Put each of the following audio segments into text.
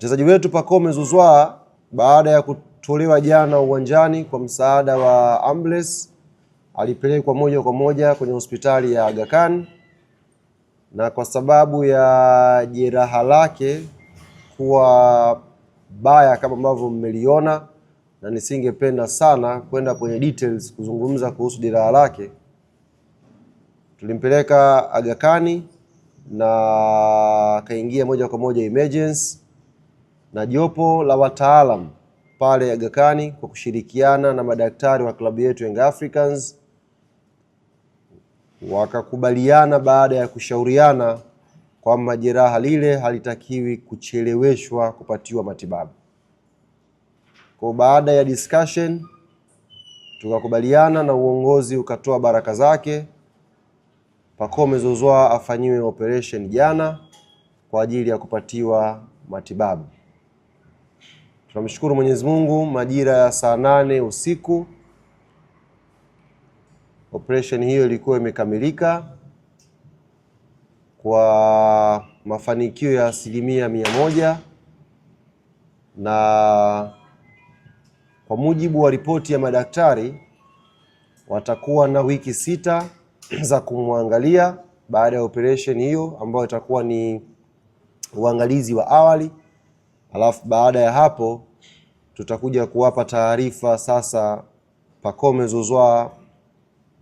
Mchezaji wetu Pacome Zouzoua baada ya kutolewa jana uwanjani kwa msaada wa ambulance alipelekwa moja kwa moja kwenye hospitali ya Aga Khan, na kwa sababu ya jeraha lake kuwa baya kama ambavyo mmeliona, na nisingependa sana kwenda kwenye details kuzungumza kuhusu jeraha lake, tulimpeleka Aga Khan na kaingia moja kwa moja emergency, na jopo la wataalam pale Aga Khan kwa kushirikiana na madaktari wa klabu yetu Young Africans wakakubaliana baada ya kushauriana kwamba jeraha lile halitakiwi kucheleweshwa kupatiwa matibabu. Kwa baada ya discussion tukakubaliana na uongozi ukatoa baraka zake Pacome Zouzoua afanyiwe operation jana kwa ajili ya kupatiwa matibabu. Tunamshukuru Mwenyezi Mungu, majira ya saa 8 usiku operation hiyo ilikuwa imekamilika kwa mafanikio ya 100%, na kwa mujibu wa ripoti ya madaktari watakuwa na wiki 6 za kumwangalia baada ya operation hiyo, ambayo itakuwa ni uangalizi wa awali. Alafu baada ya hapo tutakuja kuwapa taarifa sasa Pacome Zouzoua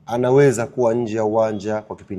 anaweza kuwa nje ya uwanja kwa kipindi.